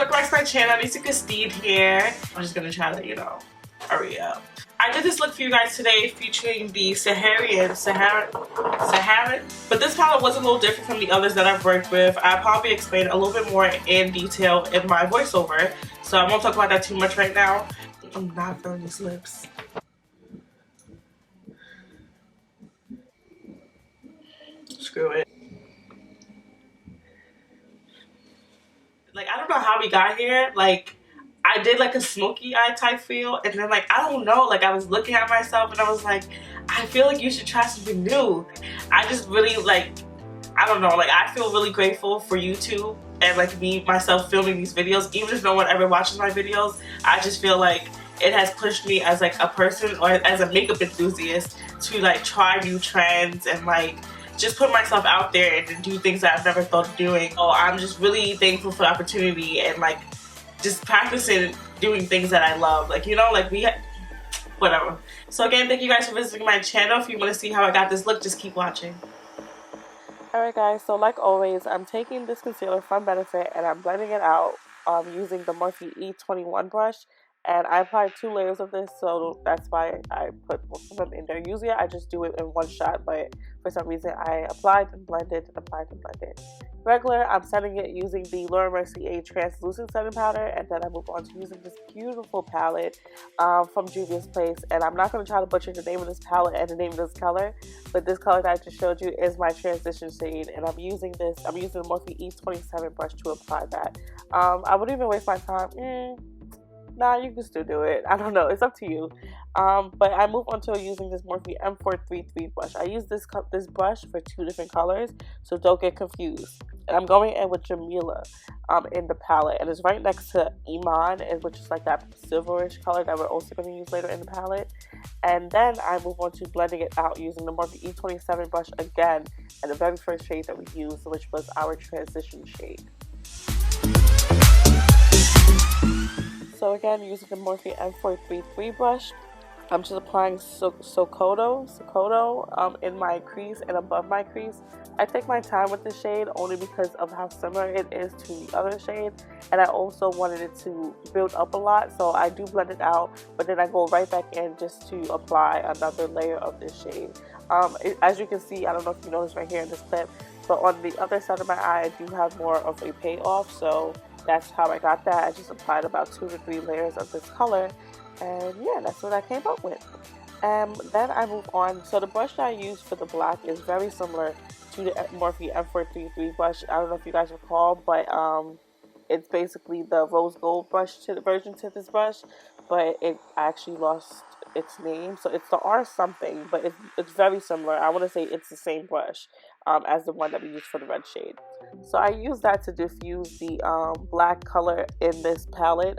welcome back to my channel. Lisa Castine here. I'm just gonna try to, you know, hurry up. I did this look for you guys today featuring the Saharan, but this palette was a little different from the others that I've worked with. I'll probably explain a little bit more in detail in my voiceover, so I won't talk about that too much right now. I'm not feeling these lips. Screw it. Like, I don't know how we got here. Like, I did like a smoky eye type feel, and then like, I don't know, like I was looking at myself and I was like, I feel like you should try something new. I just really like, I don't know, like I feel really grateful for YouTube and like me, myself filming these videos. Even if no one ever watches my videos, I just feel like it has pushed me as like a person or as a makeup enthusiast to like try new trends and like just put myself out there and do things that I've never thought of doing. So I'm just really thankful for the opportunity and like just practicing doing things that I love. Like, you know, like whatever. So again, thank you guys for visiting my channel. If you want to see how I got this look, just keep watching. Alright guys, so like always, I'm taking this concealer from Benefit and I'm blending it out using the Morphe E21 brush. And I applied 2 layers of this, so that's why I put both of them in there. Usually I just do it in one shot, but for some reason I applied and blended and applied and blended. Regular, I'm setting it using the Mercier translucent setting powder, and then I move on to using this beautiful palette from Juvias Place. And I'm not going to try to butcher the name of this palette and the name of this color, but this color that I just showed you is my transition shade, and I'm using the Morphe E27 brush to apply that. I wouldn't even waste my time. Nah, you can still do it. I don't know. It's up to you. But I move on to using this Morphe M433 brush. I use this brush for 2 different colors, so don't get confused. And I'm going in with Jamila in the palette. And it's right next to Iman, which is like that silverish color that we're also going to use later in the palette. And then I move on to blending it out using the Morphe E27 brush again, and the very first shade that we used, which was our transition shade. So again, using the Morphe M433 brush, I'm just applying Socoto in my crease and above my crease. I take my time with this shade only because of how similar it is to the other shade, and I also wanted it to build up a lot, so I do blend it out, but then I go right back in just to apply another layer of this shade. As you can see, I don't know if you notice right here in this clip, but on the other side of my eye, I do have more of a payoff, so that's how I got that. I just applied about 2 to 3 layers of this color, and yeah, that's what I came up with. And then I move on. So the brush that I use for the black is very similar to the Morphe M433 brush. I don't know if you guys recall, but it's basically the rose gold brush version to this brush, but it actually lost its name, so it's the R something, but it's very similar. I want to say it's the same brush as the one that we used for the red shade. So I use that to diffuse the black color in this palette.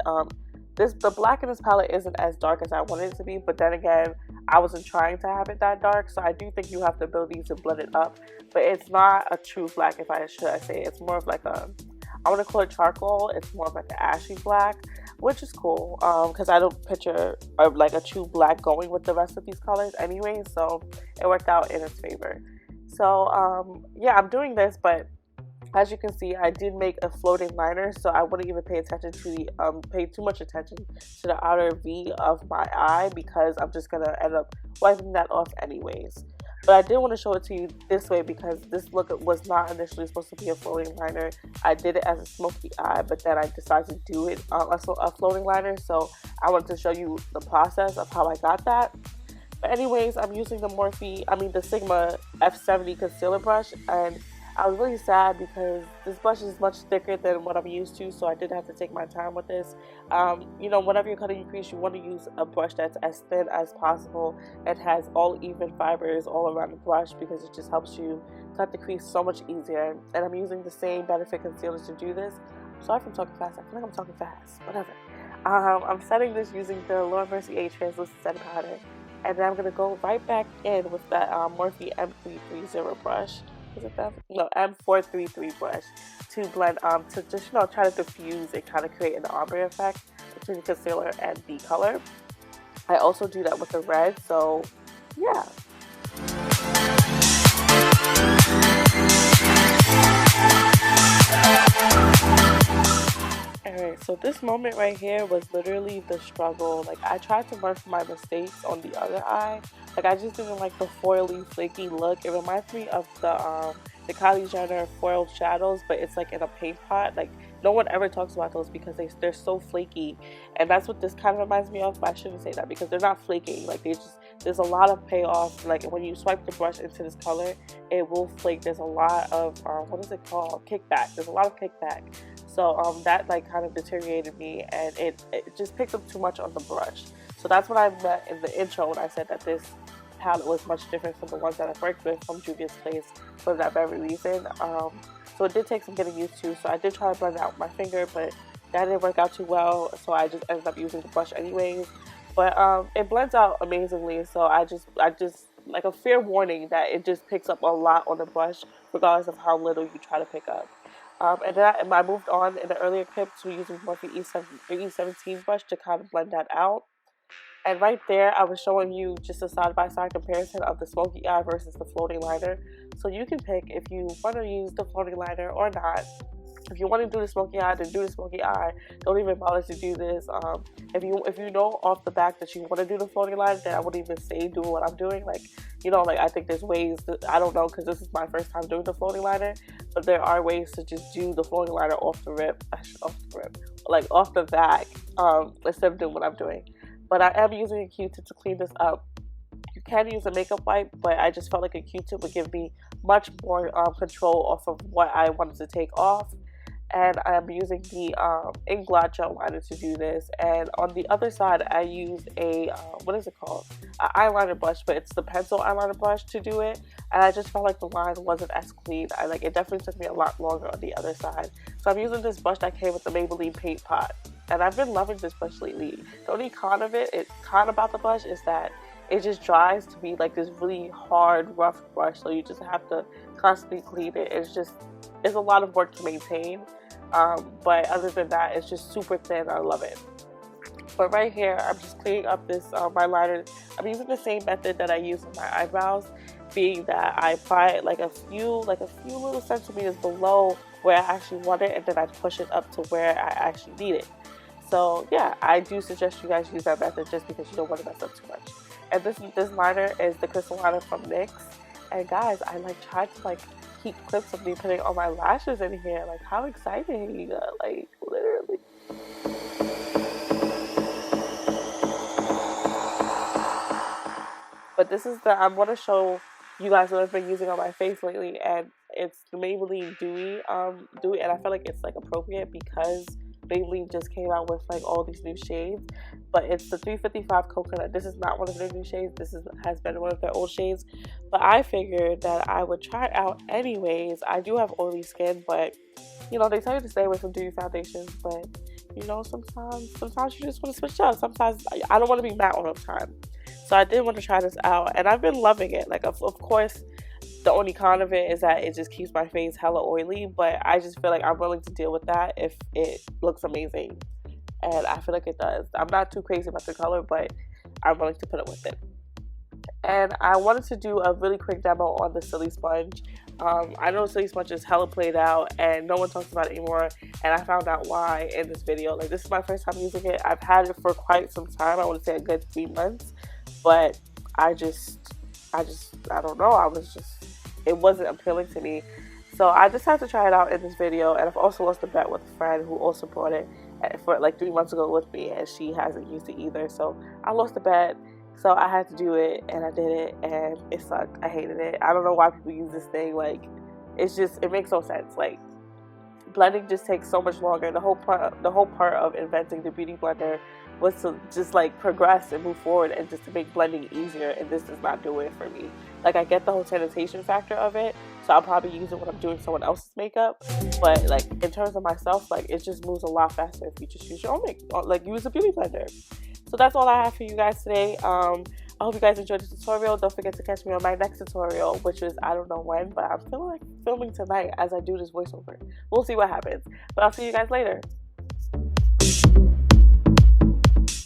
The black in this palette isn't as dark as I wanted it to be, but then again, I wasn't trying to have it that dark, so I do think you have the ability to blend it up, but it's not a true black, if I should say. It's more of like I want to call it charcoal. It's more of like an ashy black, which is cool because I don't picture like a true black going with the rest of these colors anyway, so it worked out in its favor. So yeah, I'm doing this, but as you can see, I did make a floating liner, so I wouldn't even pay attention to pay too much attention to the outer V of my eye, because I'm just gonna end up wiping that off anyways. But I did want to show it to you this way because this look was not initially supposed to be a floating liner. I did it as a smoky eye, but then I decided to do it a floating liner, so I wanted to show you the process of how I got that. But anyways, I'm using the Sigma F70 concealer brush, and I was really sad because this brush is much thicker than what I'm used to, so I did have to take my time with this. You know, whenever you're cutting your crease, you want to use a brush that's as thin as possible and has all even fibers all around the brush, because it just helps you cut the crease so much easier. And I'm using the same Benefit concealer to do this. I'm sorry if I'm talking fast. I feel like I'm talking fast. Whatever. I'm setting this using the Mercier translucent setting powder, and then I'm going to go right back in with that Morphe M330 brush. Is it that? No, M433 brush to blend, to just, you know, try to diffuse and kind of create an ombre effect between the concealer and the color. I also do that with the red, so yeah. Alright, So this moment right here was literally the struggle. Like, I tried to learn from my mistakes on the other eye. Like, I just didn't like the foily, flaky look. It reminds me of the Kylie Jenner foiled shadows, but it's like in a paint pot. Like, no one ever talks about those because they're so flaky, and that's what this kind of reminds me of. But I shouldn't say that because they're not flaking. Like, there's a lot of payoff. Like, when you swipe the brush into this color, it will flake. There's a lot of what is it called? Kickback. There's a lot of kickback. So that like kind of deteriorated me, and it just picked up too much on the brush. So that's what I meant in the intro when I said that this palette was much different from the ones that I've worked with from Juvias Place for that very reason. So it did take some getting used to. So I did try to blend it out with my finger, but that didn't work out too well. So I just ended up using the brush anyways. But it blends out amazingly. So I just like a fair warning that it just picks up a lot on the brush, regardless of how little you try to pick up. And then I moved on in the earlier clip to using Morphe E17 brush to kind of blend that out. And right there, I was showing you just a side-by-side comparison of the smoky eye versus the floating liner. So you can pick if you want to use the floating liner or not. If you want to do the smoky eye, then do the smoky eye. Don't even bother to do this. If you know off the back that you want to do the floating liner, then I wouldn't even say do what I'm doing. Like, you know, like I think there's ways I don't know, because this is my first time doing the floating liner, but there are ways to just do the floating liner off the back, instead of doing what I'm doing. But I am using a Q-tip to clean this up. You can use a makeup wipe, but I just felt like a Q-tip would give me much more control off of what I wanted to take off. And I'm using the ink blot gel liner to do this. And on the other side, I used a, what is it called? An eyeliner brush, but it's the pencil eyeliner brush to do it. And I just felt like the line wasn't as clean. It definitely took me a lot longer on the other side. So I'm using this brush that came with the Maybelline paint pot. And I've been loving this brush lately. The only con about the brush is that it just dries to be like this really hard, rough brush. So you just have to constantly clean it. It's a lot of work to maintain. But other than that, it's just super thin. I love it. But right here, I'm just cleaning up this my liner. I'm using the same method that I use on my eyebrows, being that I apply it like a few little centimeters below where I actually want it, and then I push it up to where I actually need it. So yeah, I do suggest you guys use that method just because you don't want to mess up too much. And this liner is the crystal liner from NYX. And guys, I tried to keep clips of me putting on my lashes in here. Like, how exciting! Like, literally. But this is I want to show you guys what I've been using on my face lately, and it's the Maybelline Dewy. And I feel like it's appropriate because Maybelline just came out with all these new shades, but it's the 355 Coconut. This is not one of their new shades. This has been one of their old shades, but I figured that I would try it out anyways. I do have oily skin, but you know, they tell you to stay away from dewy foundations, but you know, sometimes you just want to switch up. Sometimes I don't want to be matte all the time, so I did want to try this out, and I've been loving it. Like, of course, the only con of it is that it just keeps my face hella oily, but I just feel like I'm willing to deal with that if it looks amazing. And I feel like it does. I'm not too crazy about the color, but I'm willing to put up with it. And I wanted to do a really quick demo on the Silly Sponge. I know Silly Sponge is hella played out and no one talks about it anymore, and I found out why in this video. Like, this is my first time using it. I've had it for quite some time. I want to say a good 3 months, but I don't know. It wasn't appealing to me. So I just had to try it out in this video, and I've also lost a bet with a friend who also bought it for 3 months ago with me, and she hasn't used it either. So I lost the bet, so I had to do it, and I did it, and it sucked. I hated it. I don't know why people use this thing. Like, it makes no sense. Like, blending just takes so much longer. The whole part of inventing the beauty blender was to just progress and move forward and just to make blending easier, and this does not do it for me. Like, I get the whole sanitation factor of it, so I'll probably use it when I'm doing someone else's makeup, but in terms of myself, it just moves a lot faster if you just use your own makeup, use a beauty blender. So that's all I have for you guys today. I hope you guys enjoyed the tutorial. Don't forget to catch me on my next tutorial, which is I don't know when, but I'm feeling like filming tonight as I do this voiceover. We'll see what happens, but I'll see you guys later.